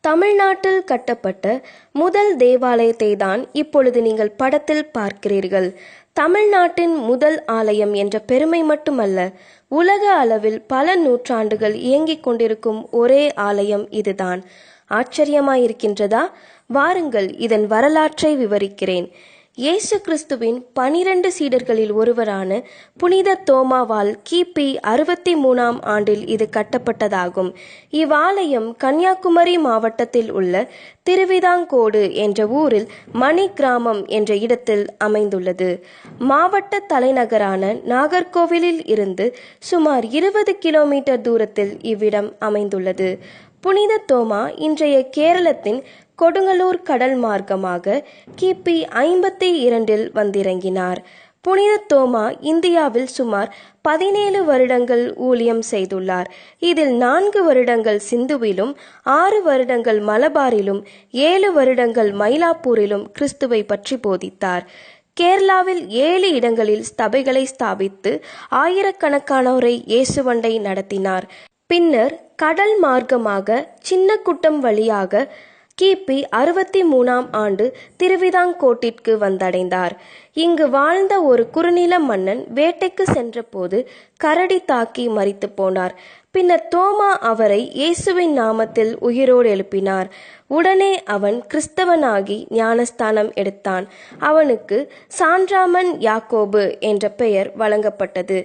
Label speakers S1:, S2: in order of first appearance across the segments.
S1: தமிழ்நாட்டில் கட்டப்பட்ட முதல் தேவாலயத்தை தான் இப்பொழுது நீங்கள் படத்தில் பார்க்கிறீர்கள். தமிழ்நாட்டின் முதல் ஆலயம் என்ற பெருமை மட்டுமல்ல, உலக அளவில் பல நூற்றாண்டுகள் இயங்கிக் கொண்டிருக்கும் ஒரே ஆலயம் இதுதான். ஆச்சரியமாயிருக்கின்றதா? வாருங்கள், இதன் வரலாற்றை விவரிக்கிறேன். இயேசு கிறிஸ்துவின் 12 சீடர்களில் ஒருவரான புனித தோமாவால் கிபி 63ஆம் ஆண்டில் இது கட்டப்பட்டதாகும். இவ்வாலயம் கன்னியாகுமரி மாவட்டத்தில் உள்ள திருவிதாங்கோடு என்ற ஊரில் மணி கிராமம் என்ற இடத்தில் அமைந்துள்ளது. மாவட்ட தலைநகரான நாகர்கோவிலில் இருந்து சுமார் 20 கிலோமீட்டர் தூரத்தில் இவ்விடம் அமைந்துள்ளது. புனித தோமா இன்றைய கேரளத்தின் கொடுங்கலூர் கடல் மார்க்கமாக கிபி 52இல் வந்திறங்கினார். புனித தோமா இந்தியாவில் சுமார் 17 வருடங்கள் ஊழியம் செய்துள்ளார். இதில் 4 வருடங்கள் சிந்துவிலும், 6 வருடங்கள் மலபாரிலும், 7 வருடங்கள் மயிலாப்பூரிலும் கிறிஸ்துவை பற்றி போதித்தார். கேரளாவில் 7 இடங்களில் சபைகளை ஸ்தாபித்து ஆயிரக்கணக்கானோரை இயேசுவண்டை நடத்தினார். பின்னர் கடல் மார்க்கமாக சின்னக்குட்டம் வழியாக கிபி 63ஆம் ஆண்டு திருவிதாங்கோட்டிற்கு வந்தடைந்தார். இங்கு வாழ்ந்த ஒரு குறுநில மன்னன் வேட்டைக்கு சென்றபோது கரடி தாக்கி மரித்து போனார். பின்னர் தோமா அவரை இயேசுவின் நாமத்தில் உயிரோடு எழுப்பினார். உடனே அவன் கிறிஸ்தவனாகி ஞானஸ்தானம் எடுத்தான். அவனுக்கு சான்றாமன் யாக்கோபு என்ற பெயர் வழங்கப்பட்டது.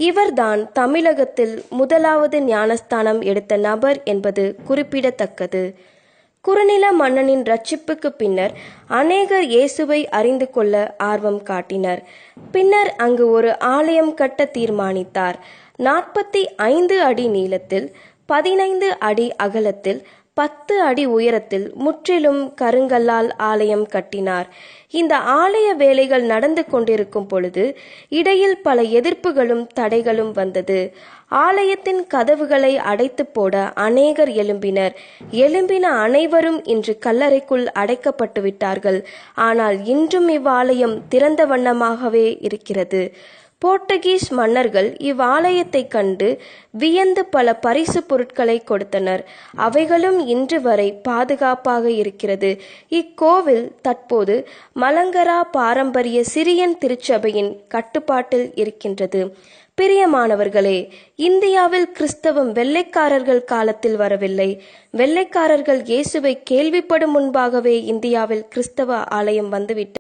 S1: இவர்தான் தமிழகத்தில் முதலாவது ஞானஸ்தானம் எடுத்த நபர் என்பது குறிப்பிடத்தக்கது. குறுநில மன்னனின் ரட்சிப்புக்கு பின்னர் அநேகர் இயேசுவை அறிந்து கொள்ள ஆர்வம் காட்டினர். பின்னர் அங்கு ஒரு ஆலயம் கட்ட தீர்மானித்தார். 45 அடி நீளத்தில், 15 அடி அகலத்தில், 10 அடி உயரத்தில் முற்றிலும் கருங்கல்லால் ஆலயம் கட்டினார். இந்த ஆலய வேலைகள் நடந்து கொண்டிருக்கும் பொழுது இடையில் பல எதிர்ப்புகளும் தடைகளும் வந்தது. ஆலயத்தின் கதவுகளை அடைத்து போட அநேகர் எழும்பின அனைவரும் இன்று கல்லறைக்குள் அடைக்கப்பட்டு விட்டார்கள். ஆனால் இன்றும் இவ்வாலயம் திறந்த வண்ணமாகவே இருக்கிறது. போர்த்துகீஸ் மன்னர்கள் இவ்வாலயத்தை கண்டு வியந்து பல பரிசு பொருட்களை கொடுத்தனர். அவைகளும் இன்று வரை பாதுகாப்பாக இருக்கிறது. இக்கோவில் தற்போது மலங்கரா பாரம்பரிய சிரியன் திருச்சபையின் கட்டுப்பாட்டில் இருக்கின்றது. பிரியமானவர்களே, இந்தியாவில் கிறிஸ்தவம் வெள்ளைக்காரர்கள் காலத்தில் வரவில்லை. வெள்ளைக்காரர்கள் இயேசுவை கேள்விப்படும் முன்பாகவே இந்தியாவில் கிறிஸ்தவ ஆலயம் வந்துவிட்டது.